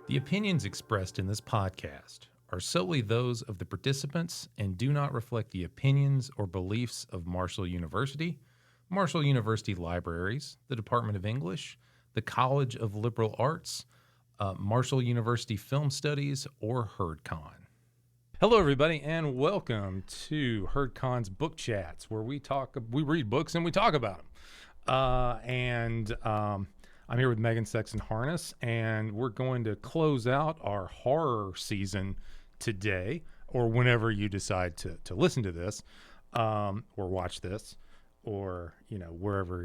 The opinions expressed in this podcast are solely those of the participants and do not reflect the opinions or beliefs of Marshall University, Marshall University Libraries, the Department of English, the College of Liberal Arts, Marshall University Film Studies, or HerdCon. Hello, everybody, and welcome to HerdCon's Book Chats, where we read books and we talk about them. I'm here with Meghan Sexton-Harness, and we're going to close out our horror season today, or whenever you decide to listen to this, or watch this, or wherever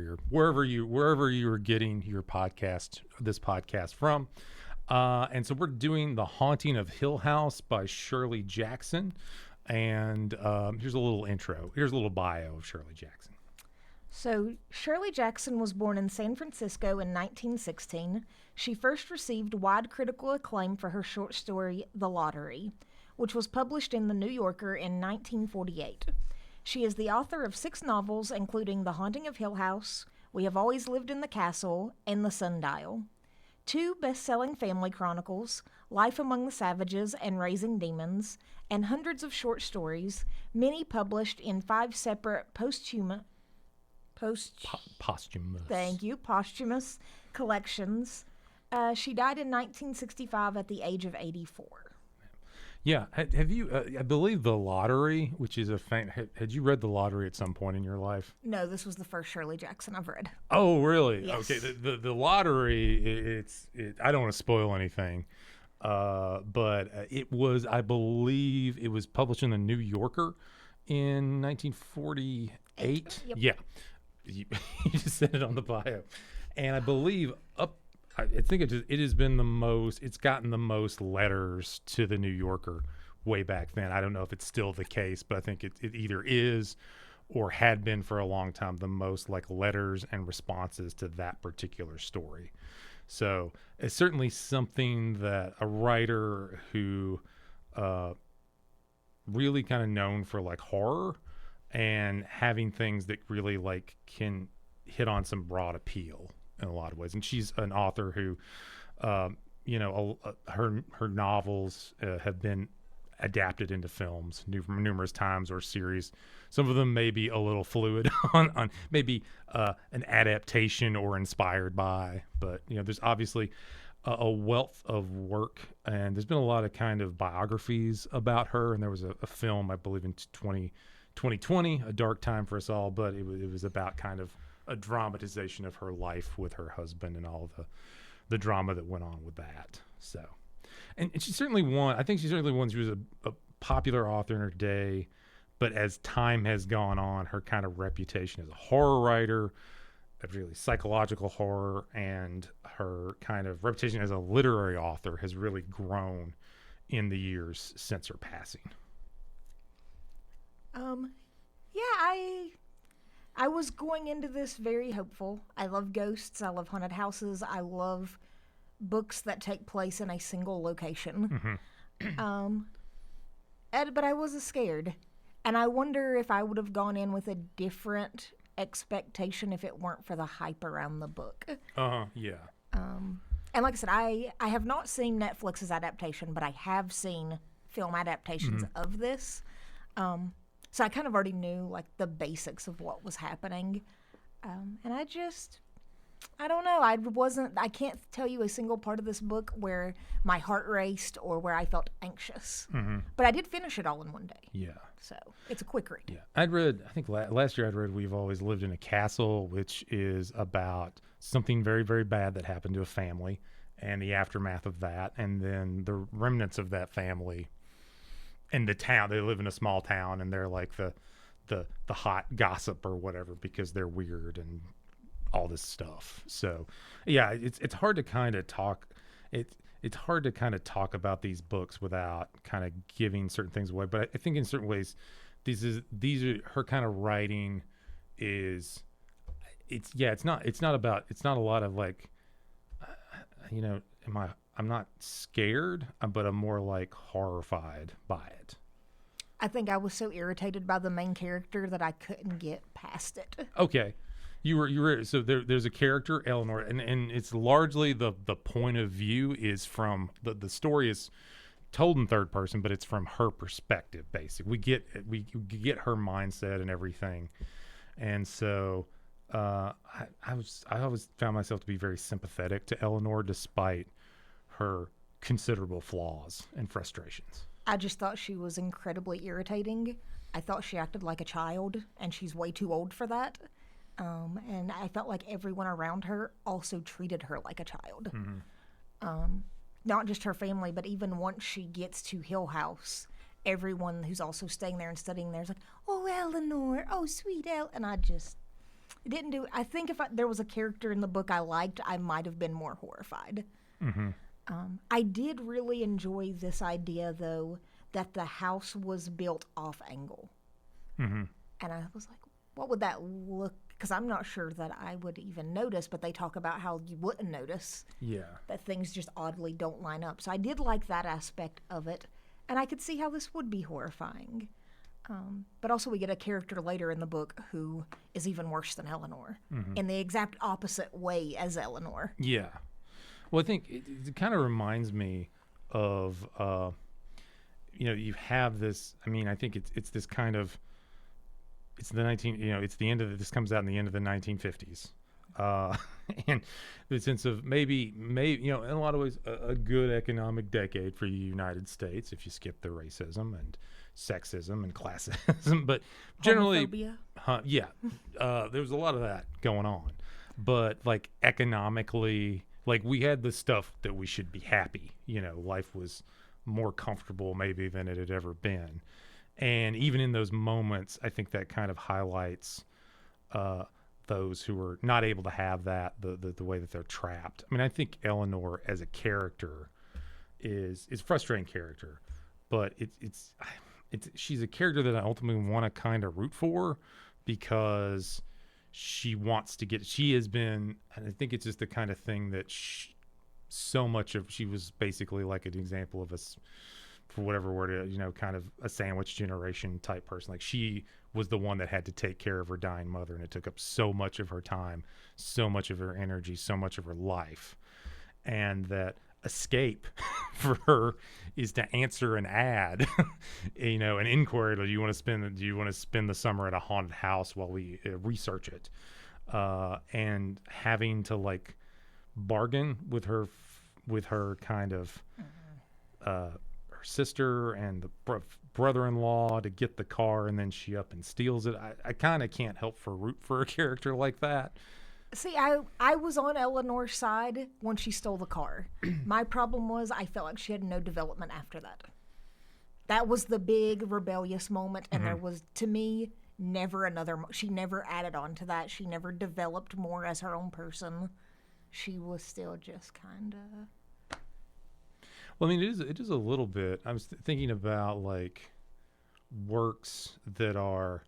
you're getting your this podcast from. And so we're doing The Haunting of Hill House by Shirley Jackson, and here's a little intro. Here's a little bio of Shirley Jackson. So, Shirley Jackson was born in San Francisco in 1916. She first received wide critical acclaim for her short story, The Lottery, which was published in The New Yorker in 1948. She is the author of 6 novels, including The Haunting of Hill House, We Have Always Lived in the Castle, and The Sundial. 2 best-selling family chronicles, Life Among the Savages and Raising Demons, and hundreds of short stories, many published in 5 separate posthumous collections. She died in 1965 at the age of 84. Yeah, have you? I believe The Lottery, which is had you read The Lottery at some point in your life? No, this was the first Shirley Jackson I've read. Oh, really? Yes. Okay. The Lottery. I don't want to spoil anything, but it was. I believe it was published in The New Yorker in 1948. Yep. Yeah. You just said it on the bio, and I believe I think it has been it's gotten the most letters to the New Yorker way back then. I don't know if it's still the case, but I think it either is or had been for a long time the most letters and responses to that particular story. So it's certainly something that a writer who really kind of known for horror and having things that really can hit on some broad appeal in a lot of ways. And she's an author who, her novels have been adapted into films numerous times or series. Some of them may be a little fluid on maybe an adaptation or inspired by, but there's obviously a wealth of work, and there's been a lot of kind of biographies about her. And there was a film, I believe, in 2020, a dark time for us all, but it was about kind of a dramatization of her life with her husband and all the drama that went on with that. So, and she certainly won. I think she certainly won. She was a popular author in her day, but as time has gone on, her kind of reputation as a horror writer, of really psychological horror, and her kind of reputation as a literary author has really grown in the years since her passing. I was going into this very hopeful. I love ghosts. I love haunted houses. I love books that take place in a single location. Mm-hmm. But I was scared. And I wonder if I would have gone in with a different expectation if it weren't for the hype around the book. Yeah. And like I said, I have not seen Netflix's adaptation, but I have seen film adaptations of this. So I kind of already knew the basics of what was happening. And I don't know. I can't tell you a single part of this book where my heart raced or where I felt anxious. Mm-hmm. But I did finish it all in one day. Yeah. So it's a quick read. Yeah. I think last year I'd read We've Always Lived in a Castle, which is about something very, very bad that happened to a family and the aftermath of that. And then the remnants of that family in the town. They live in a small town, and they're like the hot gossip or whatever because they're weird and all this stuff. So yeah, it's hard to kind of talk. It's hard to kind of talk about these books without kind of giving certain things away. But I think in certain ways, these are her kind of writing is. It's not a lot of I'm not scared, but I'm more horrified by it. I think I was so irritated by the main character that I couldn't get past it. Okay. So there's a character, Eleanor, and it's largely the point of view is from the story is told in third person, but it's from her perspective. Basically, we get her mindset and everything, and so I always found myself to be very sympathetic to Eleanor, despite her considerable flaws and frustrations. I just thought she was incredibly irritating. I thought she acted like a child, and she's way too old for that. And I felt like everyone around her also treated her like a child. Not just her family, but even once she gets to Hill House, everyone who's also staying there and studying there is like, oh, Eleanor, oh, sweet El. And I just didn't do it. I think if there was a character in the book I liked, I might have been more horrified. I did really enjoy this idea, though, that the house was built off angle. And I was like, what would that look? Because I'm not sure that I would even notice, but they talk about how you wouldn't notice. Yeah. That things just oddly don't line up. So I did like that aspect of it, and I could see how this would be horrifying. But also we get a character later in the book who is even worse than Eleanor, in the exact opposite way as Eleanor. Yeah. Well, I think it kind of reminds me of, you have this, I think it's this kind of, it's the end of this comes out in the end of the 1950s. And the sense of maybe, in a lot of ways, a good economic decade for the United States, if you skip the racism and sexism and classism, but generally, there was a lot of that going on, but like economically, like we had the stuff that we should be happy, life was more comfortable maybe than it had ever been. And even in those moments, I think that kind of highlights those who are not able to have that, the way that they're trapped. I think Eleanor as a character is a frustrating character, but she's a character that I ultimately want to kind of root for, because she has been, and I think it's just the kind of thing that she was basically like an example of us, for whatever word, kind of a sandwich generation type person. Like she was the one that had to take care of her dying mother, and it took up so much of her time, so much of her energy, so much of her life. And that escape for her is to answer an ad, an inquiry. Do you want to spend the summer at a haunted house while we research it? And having to like bargain with her kind of, sister and the brother-in-law to get the car, and then she up and steals it. I kind of can't help root for a character like that. See, I was on Eleanor's side when she stole the car. My problem was I felt like she had no development after that. That was the big rebellious moment, and there was, to me, never another. She never added on to that. She never developed more as her own person. She was still just kind of. Well, it is a little bit. I was thinking about like works that are.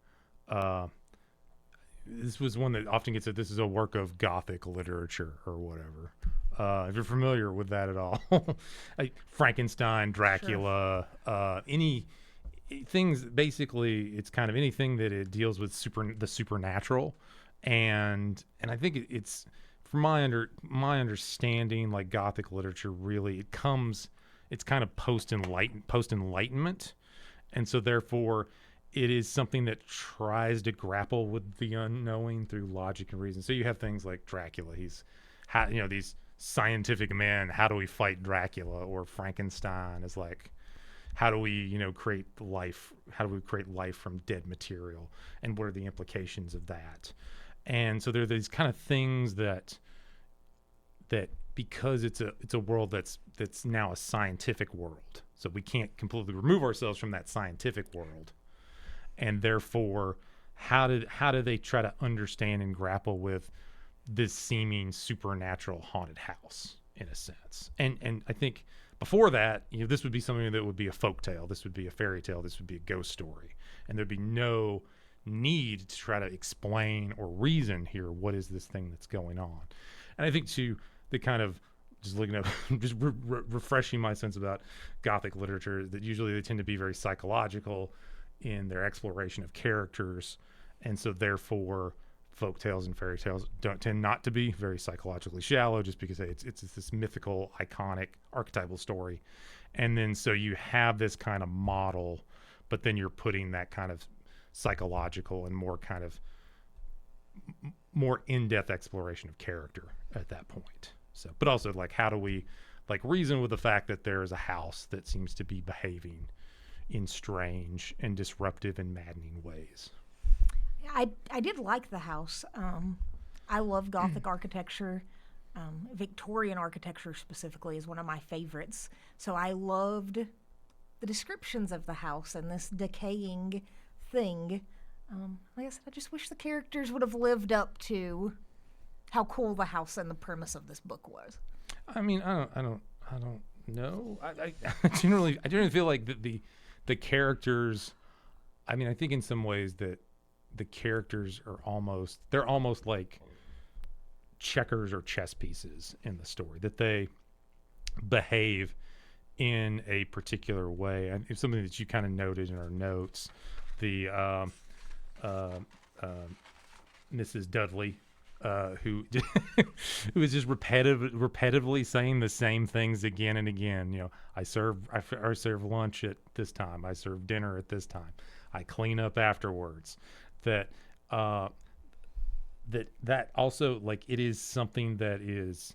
This was one that often gets said. This is a work of Gothic literature or whatever. If you're familiar with that at all, like Frankenstein, Dracula, any things. Basically, it's kind of anything that it deals with the supernatural, and I think it's. From my understanding, like Gothic literature, really it's kind of post Enlightenment, and so therefore it is something that tries to grapple with the unknowing through logic and reason. So you have things like Dracula. He's these scientific men. How do we fight Dracula? Or Frankenstein is like, how do we create life? How do we create life from dead material? And what are the implications of that? And so there are these kind of things that because it's a world that's now a scientific world, so we can't completely remove ourselves from that scientific world, and therefore how do they try to understand and grapple with this seeming supernatural haunted house in a sense? And I think before that, this would be something that would be a folktale, this would be a fairy tale, this would be a ghost story, and there'd be no need to try to explain or reason here what is this thing that's going on. And I think to the kind of just looking at just refreshing my sense about Gothic literature, that usually they tend to be very psychological in their exploration of characters, and so therefore folk tales and fairy tales don't tend not to be very psychologically shallow, just because it's this mythical, iconic, archetypal story. And then so you have this kind of model, but then you're putting that kind of psychological and more kind of more in-depth exploration of character at that point. So, but also like, how do we like reason with the fact that there is a house that seems to be behaving in strange and disruptive and maddening ways? I did like the house. I love Gothic architecture. Victorian architecture specifically is one of my favorites. So I loved the descriptions of the house and this decaying thing. Like I said, I just wish the characters would have lived up to how cool the house and the premise of this book was. I mean, I don't know. I generally feel like the characters. I mean, I think in some ways that the characters are almost like checkers or chess pieces in the story, that they behave in a particular way. And it's something that you kind of noted in our notes. The Mrs. Dudley, who is just repetitively saying the same things again and again. You know, I serve lunch at this time. I serve dinner at this time. I clean up afterwards. That also, like, it is something that is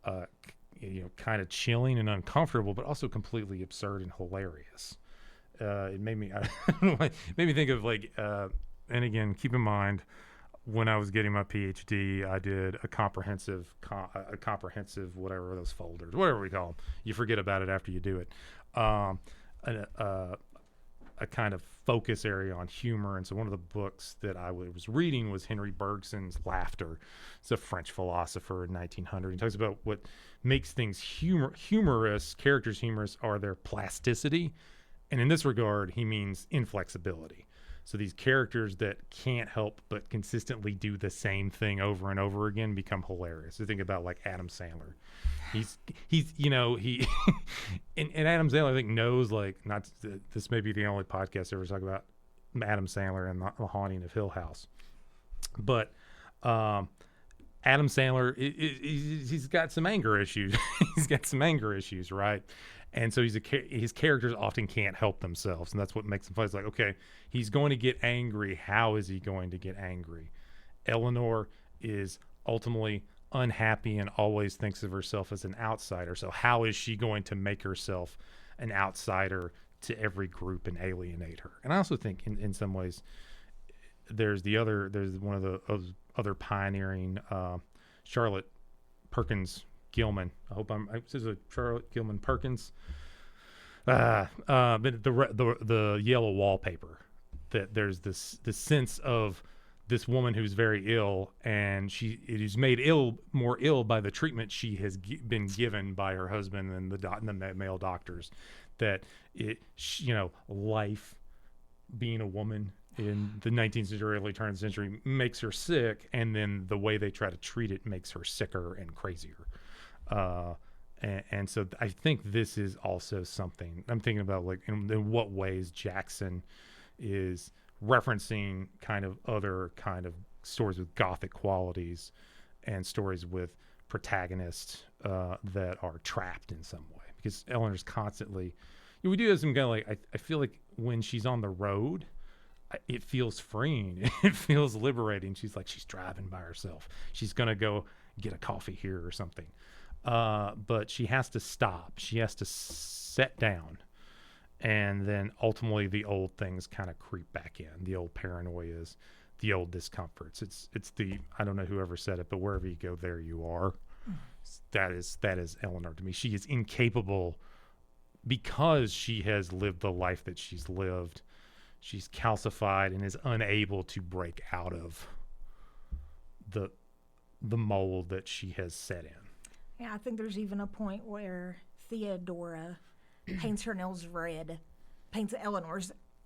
kind of chilling and uncomfortable, but also completely absurd and hilarious. It made me it made me think of like and again, keep in mind, when I was getting my PhD, I did a comprehensive whatever those folders, whatever we call them. You forget about it after you do it. A kind of focus area on humor. And so one of the books that I was reading was Henry Bergson's Laughter. It's a French philosopher in 1900. He talks about what makes things humorous, characters humorous, are their plasticity. And in this regard, he means inflexibility. So these characters that can't help but consistently do the same thing over and over again become hilarious. So think about like Adam Sandler. He's and Adam Sandler, I think, knows, like, not this may be the only podcast I ever talk about Adam Sandler and the Haunting of Hill House, but Adam Sandler, he's got some anger issues. He's got some anger issues, right? And so his characters often can't help themselves, and that's what makes him fun. It's like, okay, he's going to get angry. How is he going to get angry? Eleanor is ultimately unhappy and always thinks of herself as an outsider. So how is she going to make herself an outsider to every group and alienate her? And I also think in some ways there's one of the other pioneering Charlotte Perkins Gilman. This is a Charlotte Gilman Perkins. But the yellow wallpaper, that there's this sense of this woman who's very ill, and it is made more ill by the treatment she has been given by her husband and the male doctors. That life, being a woman in the 19th century, early turn of the century, makes her sick, and then the way they try to treat it makes her sicker and crazier. And so I think this is also something I'm thinking about, like in what ways Jackson is referencing kind of other kind of stories with Gothic qualities and stories with protagonists that are trapped in some way. Because Eleanor's constantly, we do have some kind of like, I feel like when she's on the road, it feels freeing. It feels liberating. She's driving by herself. She's going to go get a coffee here or something. But she has to stop. She has to sit down. And then ultimately the old things kind of creep back in. The old paranoias, the old discomforts. It's the, I don't know whoever said it, but wherever you go, there you are. That is Eleanor to me. She is incapable, because she has lived the life that she's lived. She's calcified and is unable to break out of the mold that she has set in. Yeah, I think there's even a point where Theodora paints Eleanor's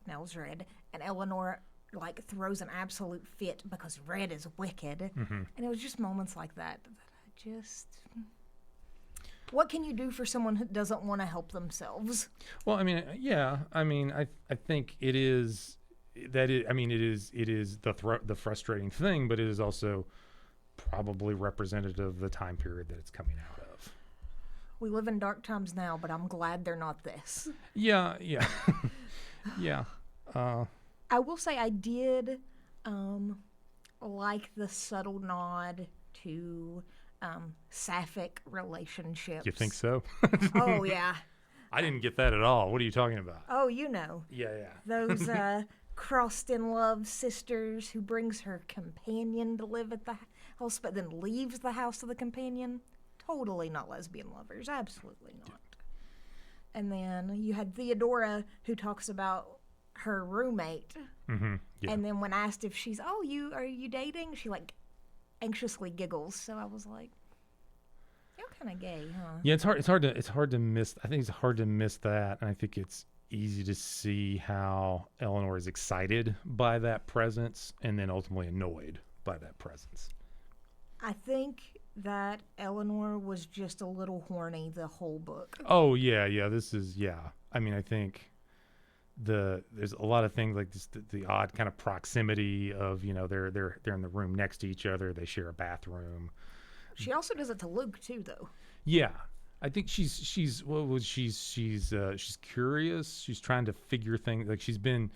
nails red, and Eleanor like throws an absolute fit because red is wicked. Mm-hmm. And it was just moments like that what can you do for someone who doesn't want to help themselves? Well, I mean, yeah, I mean, I think it is, that is, I mean, it is the frustrating thing, but it is also probably representative of the time period that it's coming out of. We live in dark times now, but I'm glad they're not this. Yeah. Yeah. I will say I did like the subtle nod to sapphic relationships. You think so? Oh, yeah. I didn't get that at all. What are you talking about? Oh, you know. Yeah. Those crossed in love sisters who brings her companion to live at the house, but then leaves the house of the companion. Totally not lesbian lovers. Absolutely not. And then you had Theodora, who talks about her roommate. Mm-hmm. Yeah. And then when asked if she's, are you dating? She like anxiously giggles. So I was like, you're kind of gay, huh? Yeah, it's hard to miss. I think it's hard to miss that, and I think it's easy to see how Eleanor is excited by that presence, and then ultimately annoyed by that presence. I think that Eleanor was just a little horny the whole book. Oh yeah. I mean, I think there's a lot of things like this, the odd kind of proximity of, they're in the room next to each other, they share a bathroom. She also does it to Luke too, though. Yeah, I think she's curious. She's trying to figure things. Like she's been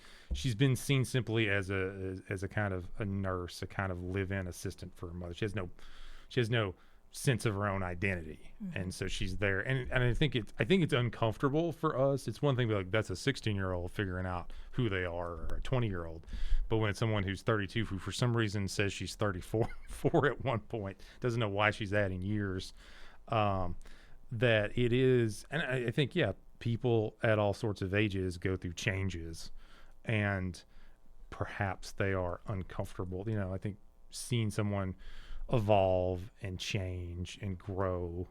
seen simply as a kind of a nurse, a kind of live-in assistant for her mother. She has no sense of her own identity, and so she's there. And I think it's uncomfortable for us. It's one thing to be like, that's a 16-year-old figuring out who they are, or a 20-year-old. But when it's someone who's 32 who for some reason says she's 34 at one point, doesn't know why she's adding years, that it is. And I think, people at all sorts of ages go through changes, and perhaps they are uncomfortable. I think seeing someone evolve and change and grow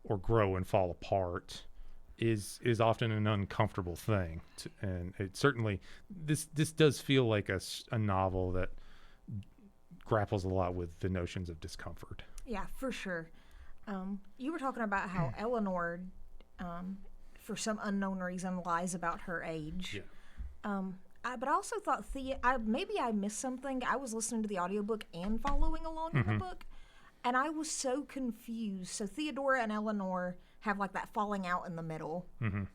and fall apart is often an uncomfortable thing. And it certainly, this does feel like a novel that grapples a lot with the notions of discomfort. Yeah, for sure. You were talking about how Eleanor, for some unknown reason, lies about her age. Yeah. But I also thought maybe I missed something. I was listening to the audiobook and following along in the book, and I was so confused. So Theodora and Eleanor have like that falling out in the middle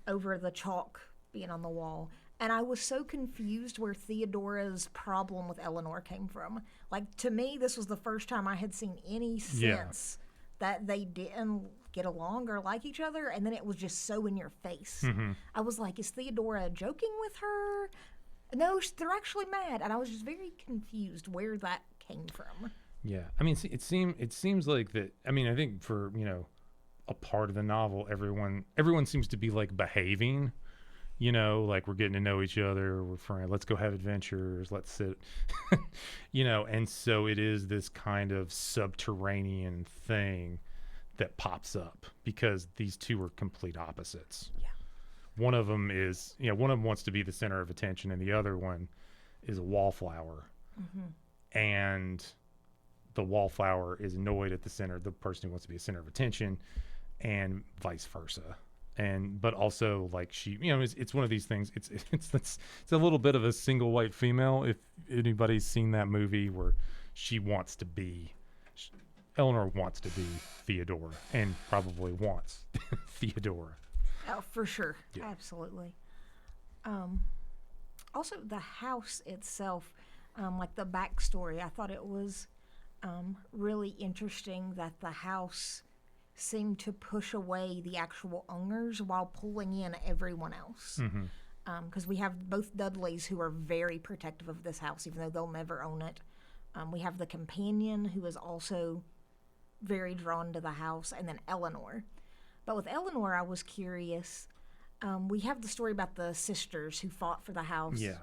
over the chalk being on the wall. And I was so confused where Theodora's problem with Eleanor came from. Like, to me, this was the first time I had seen any sense that they didn't get along or like each other, and then it was just so in your face. I was like, is Theodora joking with her? No, they're actually mad. And I was just very confused where that came from. Yeah. I mean, it seems like that. I mean, I think for, a part of the novel, everyone seems to be like behaving, like we're getting to know each other, we're friends, let's go have adventures, let's sit, and so it is this kind of subterranean thing that pops up because these two are complete opposites. Yeah. One of them is, one of them wants to be the center of attention, and the other one is a wallflower. And the wallflower is annoyed at the person who wants to be a center of attention, and vice versa. But also, like, she, it's one of these things. It's a little bit of a single white female. If anybody's seen that movie where Eleanor wants to be Theodora, and probably wants Theodora. Oh, for sure. Yeah. Absolutely. Also, the house itself, like the backstory, I thought it was really interesting that the house seemed to push away the actual owners while pulling in everyone else. Because we have both Dudleys who are very protective of this house, even though they'll never own it. We have the companion who is also very drawn to the house, and then Eleanor. But with Eleanor, I was curious. We have the story about the sisters who fought for the house. Yeah.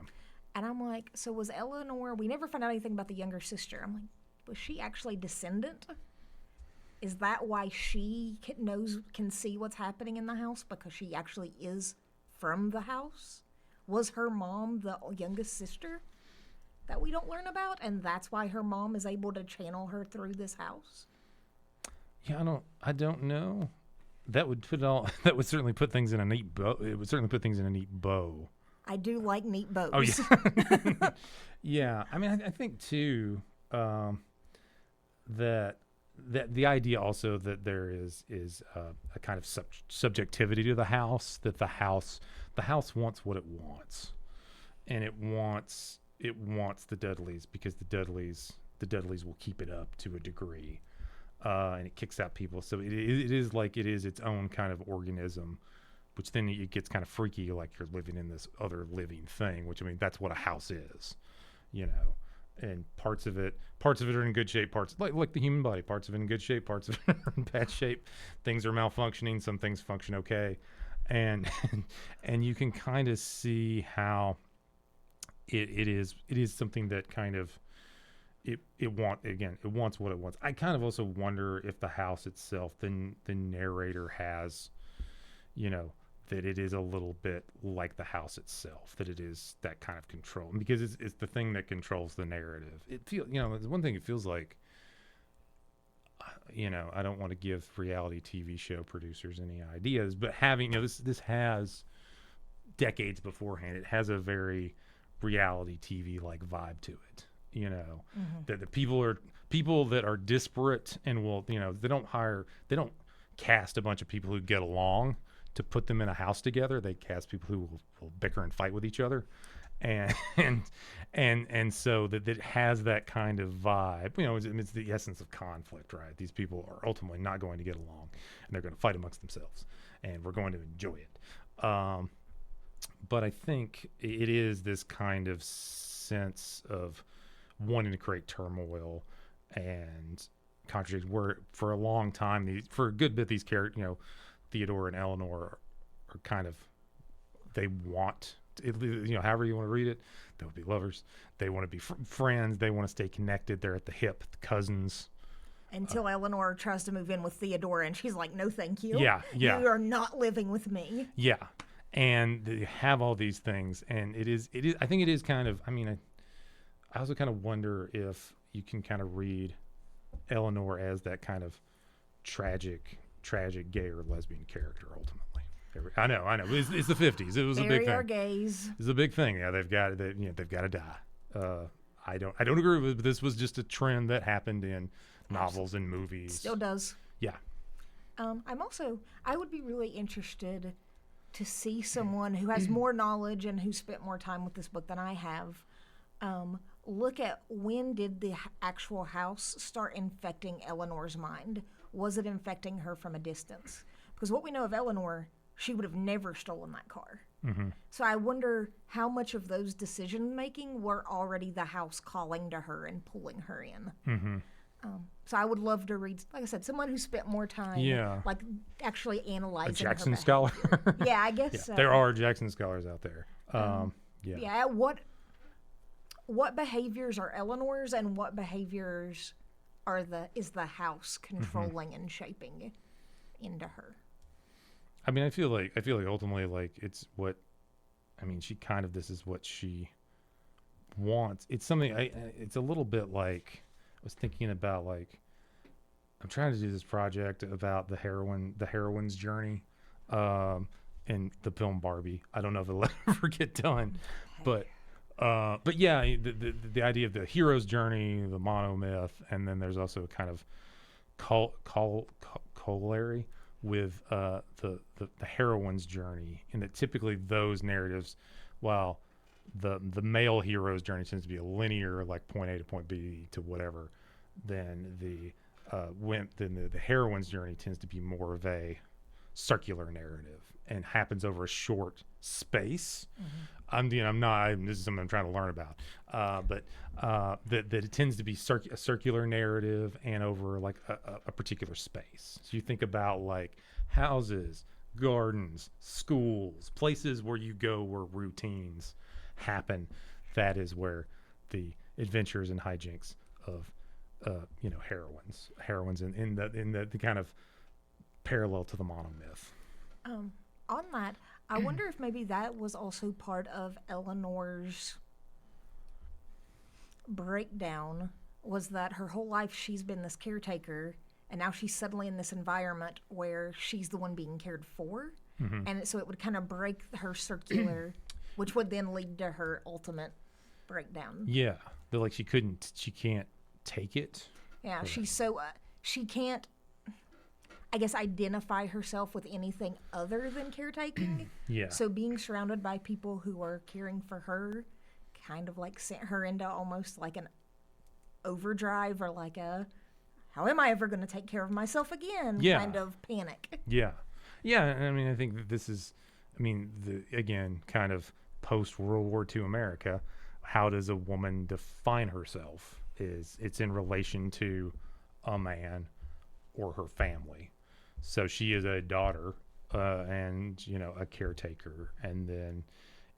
And I'm like, so was Eleanor, we never found out anything about the younger sister. I'm like, was she actually descendant? Is that why she can see what's happening in the house? Because she actually is from the house? Was her mom the youngest sister that we don't learn about? And that's why her mom is able to channel her through this house? Yeah, I don't know. That would certainly put things in a neat bow. It would certainly put things in a neat bow I do like neat bows. Oh yeah, yeah. I mean, I think too that the idea also that there is a kind of subjectivity to the house, that the house wants what it wants, and it wants the Dudleys because the Dudleys will keep it up to a degree, and it kicks out people. So it is its own kind of organism, which then it gets kind of freaky, like you're living in this other living thing, which, I mean, that's what a house is, you know. And parts of it are in good shape, parts like the human body, parts of it in good shape, parts of it are in bad shape. Things are malfunctioning, some things function okay. And and you can kind of see how it is something that kind of it wants what it wants. I kind of also wonder if the house itself, the narrator has, you know, that it is a little bit like the house itself, that it is that kind of control, because it's the thing that controls the narrative. It feels, you know, one thing it feels like, you know, I don't want to give reality TV show producers any ideas, but having, you know, this has decades beforehand, it has a very reality TV like vibe to it, you know, that the people that are disparate and will, you know, they don't cast a bunch of people who get along to put them in a house together. They cast people who will bicker and fight with each other, and so that it has that kind of vibe. You know, it's the essence of conflict, right? These people are ultimately not going to get along, and they're going to fight amongst themselves, and we're going to enjoy it. But I think it is this kind of sense of wanting to create turmoil and contradiction, where for a long time, for a good bit, these characters, you know, Theodore and Eleanor are kind of, they want, you know, however you want to read it, they would be lovers. They want to be friends. They want to stay connected. They're at the hip, the cousins. Until Eleanor tries to move in with Theodore, and she's like, no, thank you. Yeah. You are not living with me. Yeah. And they have all these things. And it is, I think it is kind of, I mean, I also kind of wonder if you can kind of read Eleanor as that kind of tragic gay or lesbian character ultimately. I know. It's the 50s. It was a big thing. Our gays. It's a big thing. Yeah, they've got to die. I don't agree with it, but this was just a trend that happened in novels and movies. Still does. Yeah. I would be really interested to see someone who has more knowledge and who spent more time with this book than I have. Look at, when did the actual house start infecting Eleanor's mind? Was it infecting her from a distance? Because what we know of Eleanor, she would have never stolen that car. Mm-hmm. So I wonder how much of those decision-making were already the house calling to her and pulling her in. Mm-hmm. So I would love to read, like I said, someone who spent more time, like actually analyzing a Jackson her scholar. Yeah, I guess so. There are Jackson scholars out there. Yeah. What behaviors are Eleanor's, and what behaviors is the house controlling and shaping into her? I mean, I feel like ultimately, like, it's what, I mean, she kind of, this is what she wants. It's something, it's a little bit like, I was thinking about, like, I'm trying to do this project about the heroine's journey, in the film Barbie. I don't know if it'll ever get done, but yeah, the idea of the hero's journey, the monomyth, and then there's also a kind of corollary with the heroine's journey, and that typically those narratives, while the male hero's journey tends to be a linear, like point A to point B to whatever, then the heroine's journey tends to be more of a circular narrative and happens over a short space. Mm-hmm. This is something I'm trying to learn about, but that it tends to be a circular narrative and over like a particular space. So you think about like houses, gardens, schools, places where you go where routines happen. That is where the adventures and hijinks of heroines in the kind of parallel to the monomyth. On that, I wonder if maybe that was also part of Eleanor's breakdown, was that her whole life she's been this caretaker, and now she's suddenly in this environment where she's the one being cared for. Mm-hmm. And so it would kind of break her circular which would then lead to her ultimate breakdown. Yeah. They're like, she can't take it. Yeah, she can't, I guess, identify herself with anything other than caretaking. Yeah. So being surrounded by people who are caring for her kind of like sent her into almost like an overdrive, or like a, how am I ever going to take care of myself again? Yeah. Kind of panic. Yeah. Yeah. I mean, I think that this is, again, kind of post World War II America. How does a woman define herself? It's in relation to a man or her family. So she is a daughter, and, a caretaker. And then,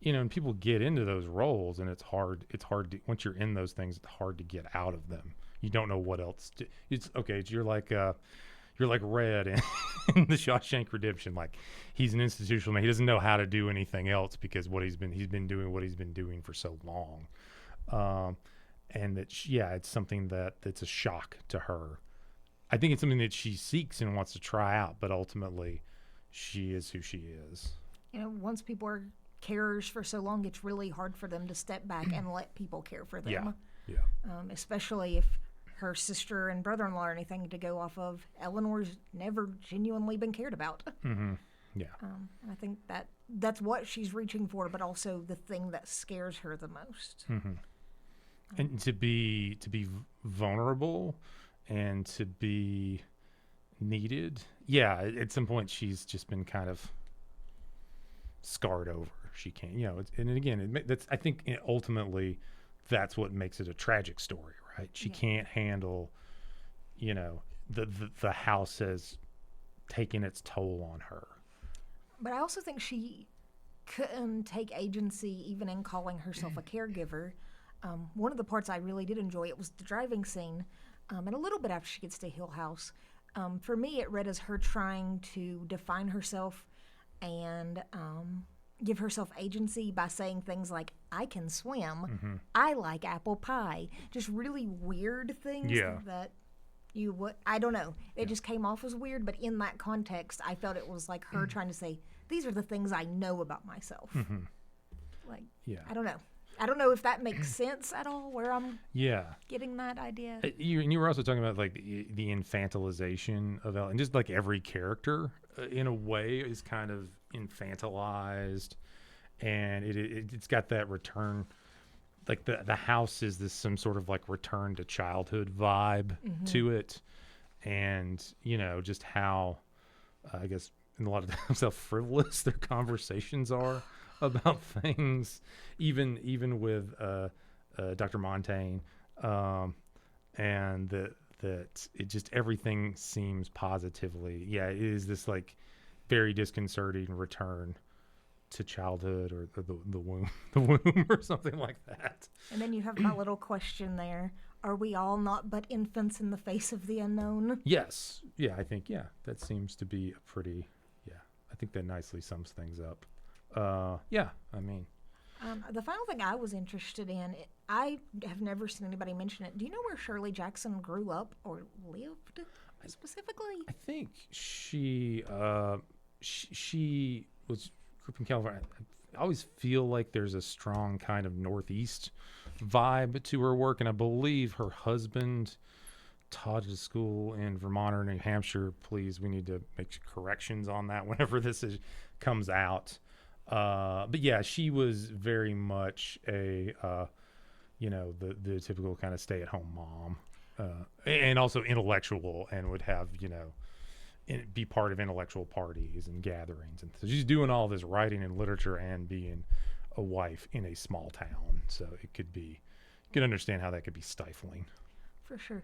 and people get into those roles, and it's hard to, once you're in those things, it's hard to get out of them. You don't know what else to, it's okay. You're like Red in, in the Shawshank Redemption. Like, he's an institutional man. He doesn't know how to do anything else because he's been doing what he's been doing for so long. And that, it's something that's a shock to her. I think it's something that she seeks and wants to try out, but ultimately she is who she is. Once people are carers for so long, it's really hard for them to step back and let people care for them. Yeah. Especially if her sister and brother-in-law are anything to go off of. Eleanor's never genuinely been cared about. Mm-hmm. Yeah. And I think that's what she's reaching for, but also the thing that scares her the most. Mm-hmm. And to be vulnerable and to be needed. Yeah, at some point she's just been kind of scarred over. She can't, and again, I think ultimately that's what makes it a tragic story, right? She can't handle, the house has taken its toll on her. But I also think she couldn't take agency even in calling herself a caregiver. One of the parts I really did enjoy, it was the driving scene, and a little bit after she gets to Hill House. For me, it read as her trying to define herself and give herself agency by saying things like, I can swim, Mm-hmm. I like apple pie. Just really weird things that you would, I don't know. It just came off as weird, but in that context, I felt it was like her trying to say, these are the things I know about myself. Mm-hmm. Like, Yeah. I don't know. I don't know if that makes sense at all, where I'm getting that idea. You were also talking about like the infantilization of Ellen, and just like every character in a way is kind of infantilized, and it's got that return, like the house is some sort of like return to childhood vibe to it, and just how I guess in a lot of times how frivolous their conversations are about things, even with Dr. Montaigne, and that it just everything seems positively. Yeah, it is this like very disconcerting return to childhood or the womb, or something like that. And then you have my little question there: are we all not but infants in the face of the unknown? Yes. Yeah, I think that seems to be a pretty. Yeah, I think that nicely sums things up. I mean, the final thing I was interested in, I have never seen anybody mention it. Do you know where Shirley Jackson grew up or lived specifically? I think she was grew up in California. I always feel like there's a strong kind of Northeast vibe to her work, and I believe her husband taught at a school in Vermont or New Hampshire. Please, we need to make corrections on that whenever this comes out. But yeah, she was very much a, the typical kind of stay-at-home mom, and also intellectual, and would have, be part of intellectual parties and gatherings. And so she's doing all this writing and literature and being a wife in a small town. So you can understand how that could be stifling. For sure.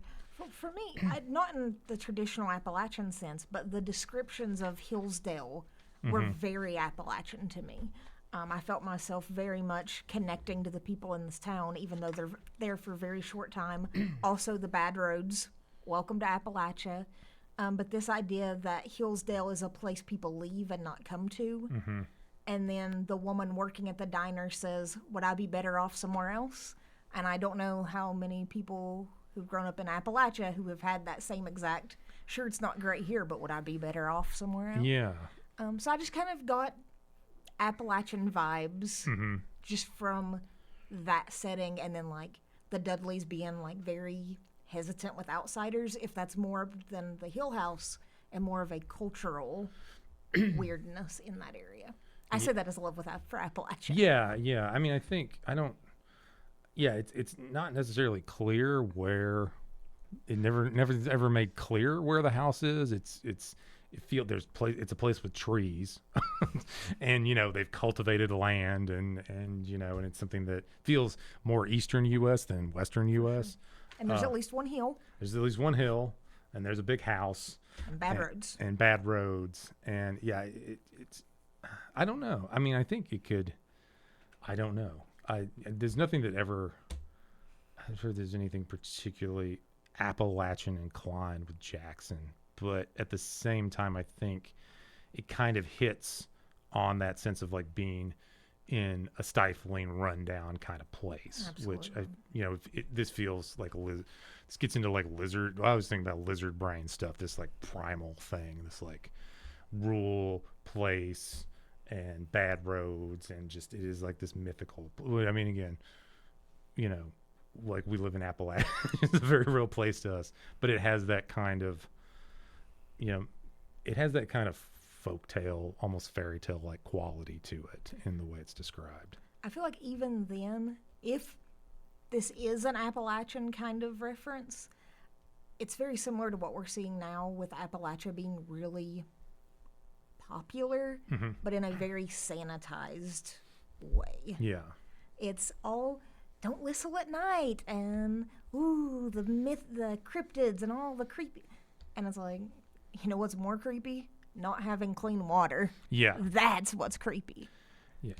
For me, not in the traditional Appalachian sense, but the descriptions of Hillsdale were very Appalachian to me. I felt myself very much connecting to the people in this town, even though they're there for a very short time. Also, the bad roads. Welcome to Appalachia. But this idea that Hillsdale is a place people leave and not come to. Mm-hmm. And then the woman working at the diner says, would I be better off somewhere else? And I don't know how many people who've grown up in Appalachia who have had that same exact, sure, it's not great here, but would I be better off somewhere else? Yeah. So I just kind of got, Appalachian vibes Mm-hmm. just from that setting, and then like the Dudleys being like very hesitant with outsiders, if that's more than the Hill House and more of a cultural weirdness in that area. I say that as love for Appalachia. Yeah. I mean, I think I don't. Yeah, it's not necessarily clear where. It never ever made clear where the house is. It's a place with trees, and they've cultivated land, and and it's something that feels more eastern U.S. than western U.S. And there's at least one hill. There's at least one hill, and there's a big house And bad roads. and bad roads, and yeah, it's. I don't know. I mean, I think it could. I don't know. There's nothing that ever. I'm sure there's anything particularly Appalachian inclined with Jackson, but at the same time, I think it kind of hits on that sense of like being in a stifling, rundown kind of place. Absolutely. Which this feels like this gets into like lizard. Well, I was thinking about lizard brain stuff. This like primal thing. This like rural place and bad roads, and just it is like this mythical. I mean, again, like we live in Appalachia. It's a very real place to us, but it has that kind of, it has that kind of folktale, almost fairy tale like quality to it in the way it's described. I feel like even then, if this is an Appalachian kind of reference, it's very similar to what we're seeing now with Appalachia being really popular, but in a very sanitized way. Yeah. It's all don't whistle at night and ooh, the cryptids and all the creepy. And it's like, you know what's more creepy? Not having clean water. Yeah. That's what's creepy.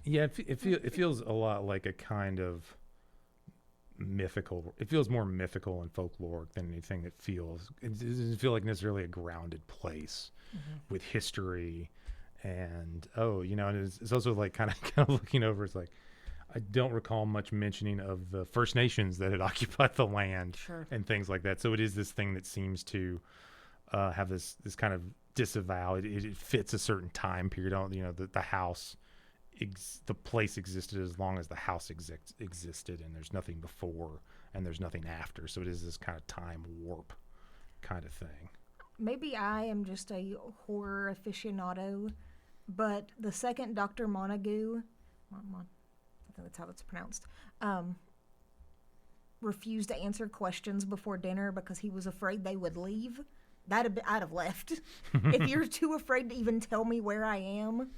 Yeah. It feels a lot like a kind of mythical. It feels more mythical and folkloric than anything that feels. It doesn't feel like necessarily a grounded place with history. And and it's also like kind of looking over. It's like I don't recall much mentioning of the First Nations that had occupied the land and things like that. So it is this thing that seems to have this kind of disavow. It fits a certain time period. The house, the place existed as long as the house existed, and there's nothing before and there's nothing after. So it is this kind of time warp kind of thing. Maybe I am just a horror aficionado, but the second Dr. Montague, I think that's how it's pronounced, refused to answer questions before dinner because he was afraid they would leave, I'd have left. If you're too afraid to even tell me where I am,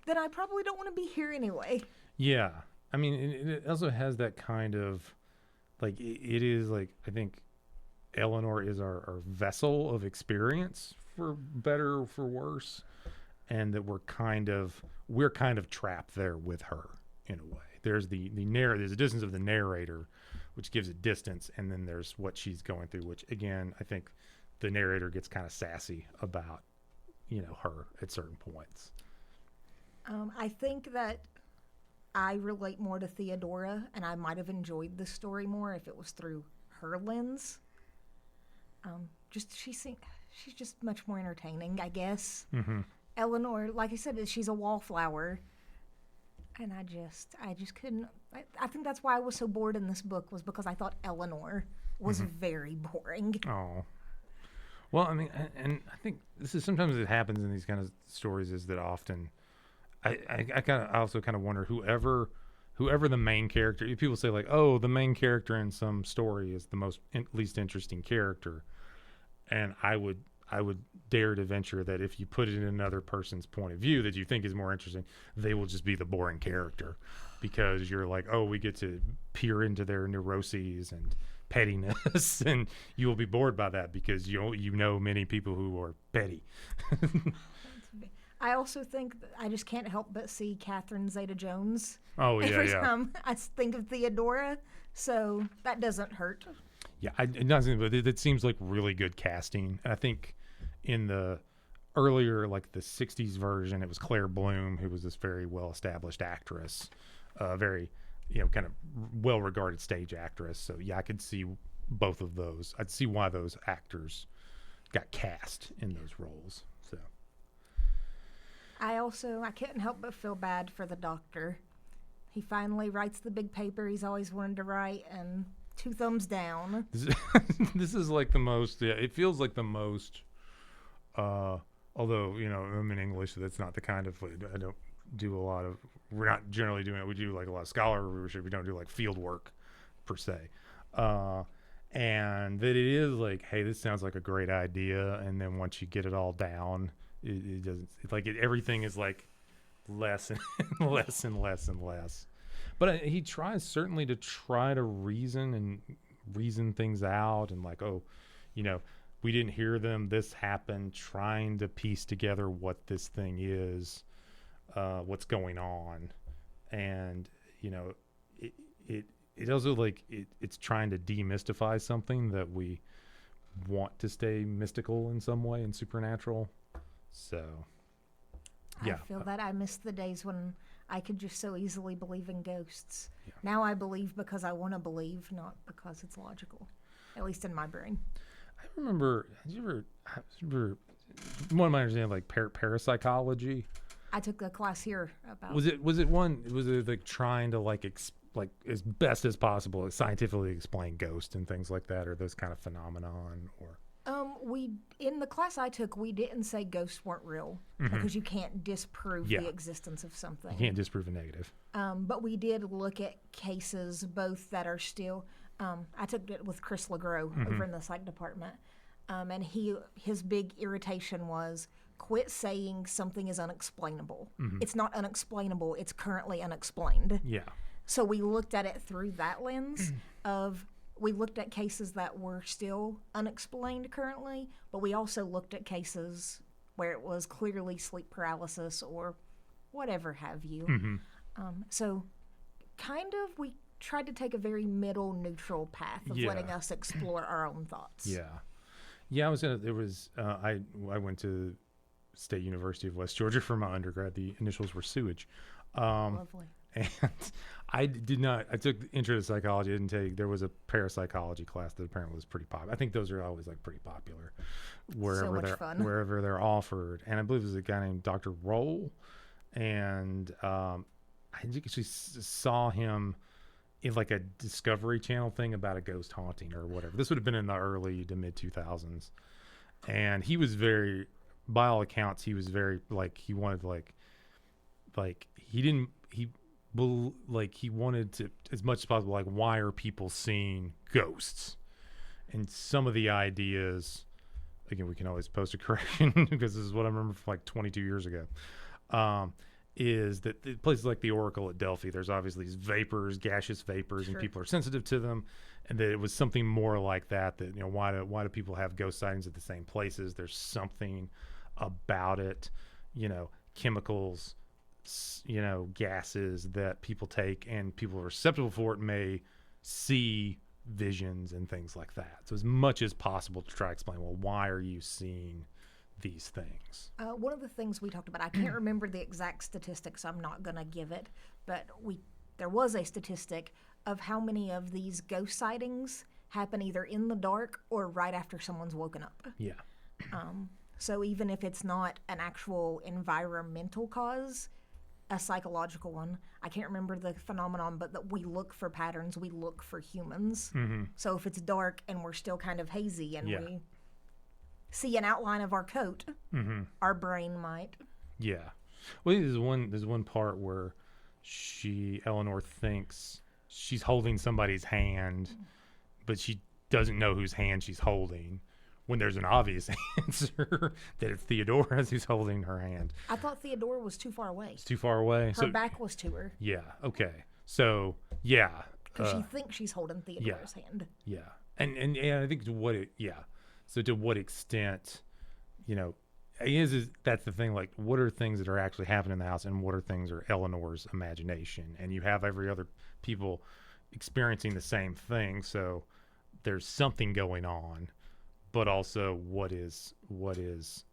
then I probably don't want to be here anyway. Yeah. I mean, it also has that kind of, like, it is like, I think Eleanor is our vessel of experience, for better or for worse, and that we're kind of trapped there with her in a way. There's there's a distance of the narrator, which gives it distance, and then there's what she's going through, which again, I think the narrator gets kind of sassy about, her at certain points. I think that I relate more to Theodora, and I might have enjoyed this story more if it was through her lens. She's just much more entertaining, I guess. Eleanor, like I said, she's a wallflower, and I just couldn't. I think that's why I was so bored in this book, was because I thought Eleanor was very boring. Oh, well, I mean, and I think this is sometimes it happens in these kind of stories, is that often I also kind of wonder whoever the main character. People say like, oh, the main character in some story is the least interesting character. And I would dare to venture that if you put it in another person's point of view that you think is more interesting, they will just be the boring character, because you're like, oh, we get to peer into their neuroses and pettiness, and you will be bored by that because you know many people who are petty. I also think that I just can't help but see Catherine Zeta-Jones every time I think of Theodora, so that doesn't hurt. Yeah, it doesn't, but it seems like really good casting. And I think in the earlier, like the 60s version, it was Claire Bloom, who was this very well-established actress, very, kind of well-regarded stage actress. So, yeah, I could see both of those. I'd see why those actors got cast in those roles. So I couldn't help but feel bad for the doctor. He finally writes the big paper he's always wanted to write, and 2 thumbs down. This is like the most, yeah, it feels like the most, although, I'm in English, so that's not the kind of, I don't do a lot of, we're not generally doing it. We do like a lot of scholarly research. We don't do like field work per se. And that it is like, hey, this sounds like a great idea. And then once you get it all down, it doesn't, it's like everything is like less and less and less and less. But he tries certainly to try to reason things out and like, we didn't hear them. This happened, trying to piece together what this thing is, what's going on. And, it also like it's trying to demystify something that we want to stay mystical in some way and supernatural. So, yeah. I feel that I miss the days when I could just so easily believe in ghosts. Yeah. Now I believe because I want to believe, not because it's logical, at least in my brain. I remember, one of my understanding like parapsychology. I took a class here about. Was it like trying to like as best as possible scientifically explain ghosts and things like that, or those kind of phenomenon, or we in the class I took, we didn't say ghosts weren't real because you can't disprove the existence of something. You can't disprove a negative. But we did look at cases both that are still. I took it with Chris LeGros over in the psych department, and his big irritation was quit saying something is unexplainable. It's not unexplainable. It's currently unexplained. Yeah. So we looked at it through that lens of. We looked at cases that were still unexplained currently, but we also looked at cases where it was clearly sleep paralysis or whatever have you. So kind of we tried to take a very middle neutral path of letting us explore our own thoughts. Yeah, I went to State University of West Georgia for my undergrad. The initials were sewage. Lovely. And I took intro to psychology. I didn't take, there was a parapsychology class that apparently was pretty popular. I think those are always like pretty popular wherever they're offered. And I believe there's a guy named Dr. Roll. And I actually saw him in like a Discovery Channel thing about a ghost haunting or whatever. This would have been in the early to mid 2000s. And he was very, by all accounts, he was very like, he wanted he wanted to, as much as possible, like, why are people seeing ghosts? And some of the ideas, again, we can always post a correction because this is what I remember from like 22 years ago, is that places like the Oracle at Delphi, there's obviously these vapors, gaseous vapors, and people are sensitive to them. And that it was something more like that, why do people have ghost sightings at the same places? There's something about it, chemicals, gases that people take and people are susceptible for it may see visions and things like that. So as much as possible to try to explain, well, why are you seeing these things? One of the things we talked about, I can't remember the exact statistics, I'm not going to give it, but there was a statistic of how many of these ghost sightings happen either in the dark or right after someone's woken up. Yeah. So even if it's not an actual environmental cause, a psychological one. I can't remember the phenomenon, but that we look for patterns, we look for humans. So if it's dark and we're still kind of hazy and we see an outline of our coat, our brain might. Yeah. Well, there's one part where Eleanor thinks she's holding somebody's hand, but she doesn't know whose hand she's holding. When there's an obvious answer that it's Theodora who's holding her hand. I thought Theodora was too far away. It's too far away. Her back was to her. Yeah, okay. So, yeah. Because she thinks she's holding Theodora's hand. Yeah. And I think so to what extent, that's the thing, like, what are things that are actually happening in the house and what are things are Eleanor's imagination? And you have every other people experiencing the same thing, so there's something going on. But also, what is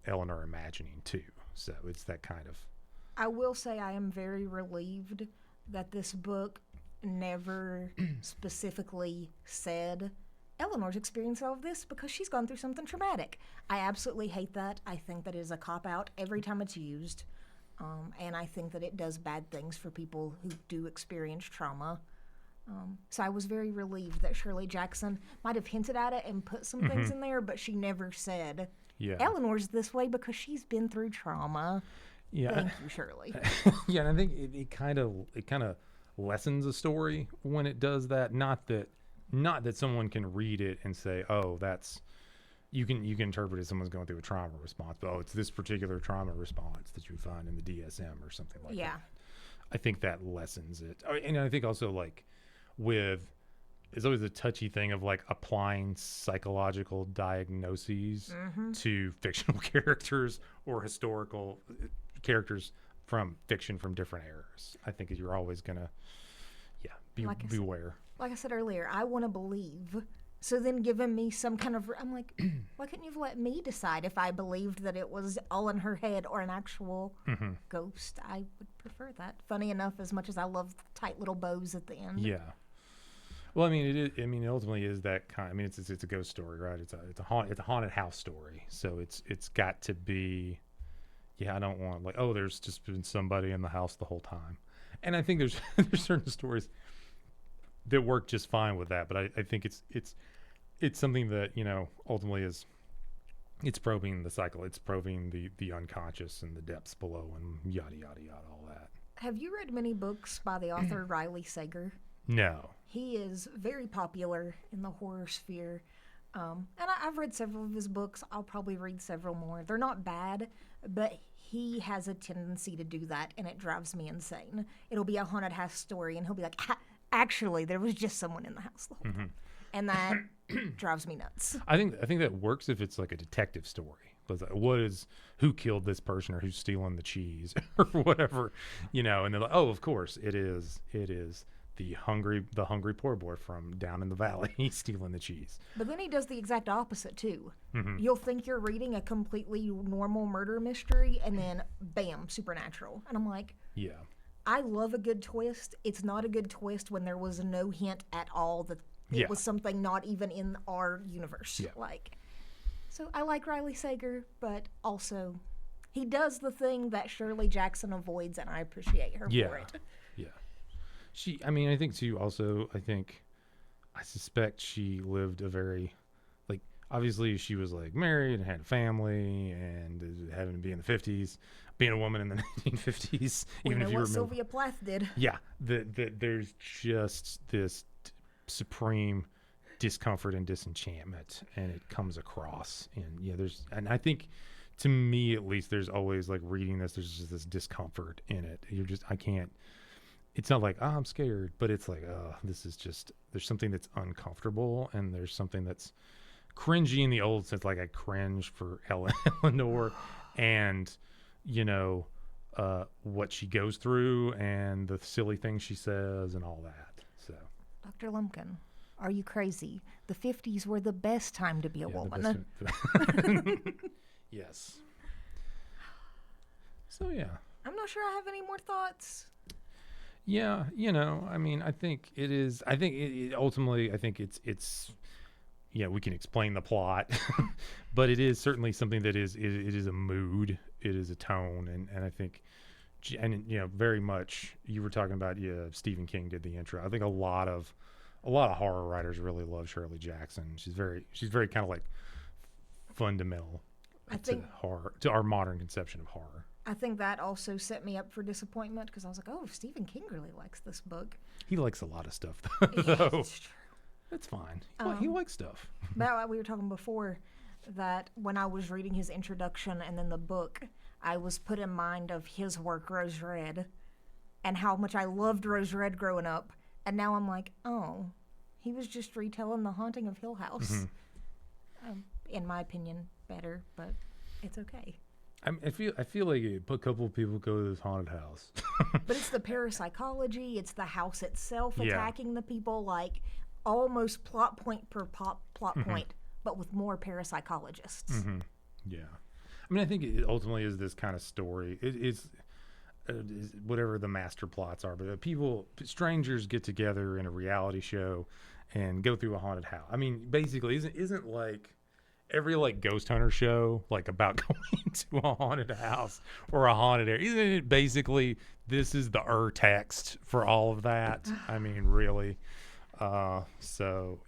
Eleanor imagining too? So it's that kind of. I will say I am very relieved that this book never specifically said Eleanor's experienced all of this because she's gone through something traumatic. I absolutely hate that. I think that is a cop-out every time it's used. And I think that it does bad things for people who do experience trauma. So I was very relieved that Shirley Jackson might have hinted at it and put some things in there, but she never said, Eleanor's this way because she's been through trauma. Yeah. Thank you, Shirley. Yeah, and I think it kind of lessens a story when it does that. Not that someone can read it and say, oh, that's you can interpret it as someone's going through a trauma response, but it's this particular trauma response that you find in the DSM or something like that. I think that lessens it. And I think also it's always a touchy thing of like applying psychological diagnoses to fictional characters or historical characters from fiction from different eras. I think you're always gonna, beware. Like I said earlier, I want to believe. So then giving me some kind of, I'm like, why couldn't you have let me decide if I believed that it was all in her head or an actual ghost? I would prefer that. Funny enough, as much as I love tight little bows at the end. Yeah. Well, I mean, it ultimately is that kind. I mean, it's a ghost story, right? It's a haunted house story. So it's got to be. Yeah, I don't want there's just been somebody in the house the whole time, and I think there's certain stories that work just fine with that. But I think it's something that ultimately it's probing the cycle. It's probing the unconscious and the depths below and yada yada yada all that. Have you read many books by the author Riley Sager? No. He is very popular in the horror sphere. And I've read several of his books. I'll probably read several more. They're not bad, but he has a tendency to do that, and it drives me insane. It'll be a haunted house story, and he'll be like, actually, there was just someone in the house the whole time. And that drives me nuts. I think that works if it's like a detective story. Who killed this person or who's stealing the cheese or whatever, and they're like, oh, of course, it is the hungry poor boy from down in the valley. He's stealing the cheese. But then he does the exact opposite too. You'll think you're reading a completely normal murder mystery, and then bam, supernatural. And I'm like, yeah, I love a good twist. It's not a good twist when there was no hint at all that it was something not even in our universe. Yeah. So I like Riley Sager, but also he does the thing that Shirley Jackson avoids, and I appreciate her for it. Yeah. I suspect she lived a very, obviously she was married and had a family and having to be in the 50s, being a woman in the 1950s. We know what Sylvia Plath did. Yeah. There's just this supreme discomfort and disenchantment, and it comes across. And I think, to me at least, there's always reading this, there's just this discomfort in it. I can't. It's not I'm scared, but it's this is just, there's something that's uncomfortable, and there's something that's cringy in the old sense. I cringe for Eleanor and, what she goes through and the silly things she says and all that. So, Dr. Lumpkin, are you crazy? The 50s were the best time to be a woman. Yes. So, yeah. I'm not sure I have any more thoughts. Yeah, I think it is. I think it ultimately, I think it's. We can explain the plot, but it is certainly something that it is a mood, it is a tone, and I think, and very much. You were talking about Stephen King did the intro. I think a lot of horror writers really love Shirley Jackson. She's very kind of fundamental to horror, to our modern conception of horror. I think that also set me up for disappointment, because I was like, oh, Stephen King really likes this book. He likes a lot of stuff, though. Yeah, it's true. That's fine. He likes stuff. But we were talking before that when I was reading his introduction and then the book, I was put in mind of his work, Rose Red, and how much I loved Rose Red growing up. And now I'm like, oh, he was just retelling The Haunting of Hill House. In my opinion, better, but it's okay. I feel like a couple of people go to this haunted house. But it's the parapsychology, it's the house itself attacking the people, almost plot point per plot point, but with more parapsychologists. Yeah. I think it ultimately is this kind of story. It is whatever the master plots are, but strangers get together in a reality show and go through a haunted house. Basically, isn't every like ghost hunter show, like about going to a haunted house or a haunted area. Isn't it basically this is the text for all of that? I mean, really. So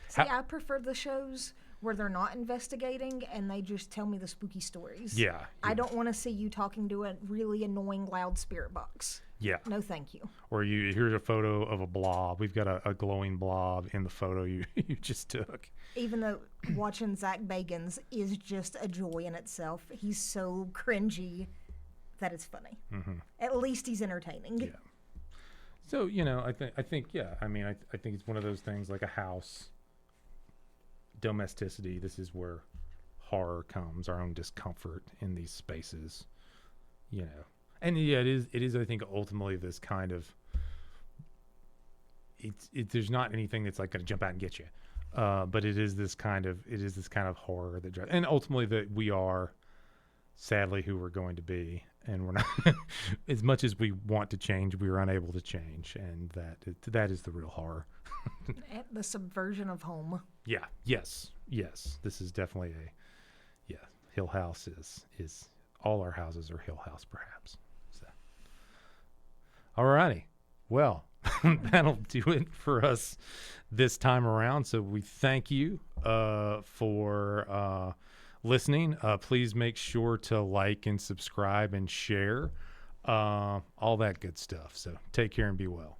See, I prefer the shows where they're not investigating and they just tell me the spooky stories. Yeah. I don't want to see you talking to a really annoying loud spirit box. Yeah. No, thank you. Or here's a photo of a blob. We've got a glowing blob in the photo you just took. Even though watching Zach Bagans is just a joy in itself, he's so cringy that it's funny. Mm-hmm. At least he's entertaining. Yeah. So I think yeah. I mean, I think it's one of those things like a house. Domesticity. This is where horror comes. Our own discomfort in these spaces. And yeah, it is. I think ultimately this kind of. There's not anything that's like going to jump out and get you. But it is this kind of horror that drives, and ultimately that we are sadly who we're going to be, and we're not as much as we want to change, we are unable to change, and that is the real horror. The subversion of home. Yeah. Yes. This is definitely Hill House is all our houses are Hill House, perhaps. So, all righty. Well, that'll do it for us this time around. So we thank you for listening. Please make sure to like and subscribe and share all that good stuff. So take care and be well.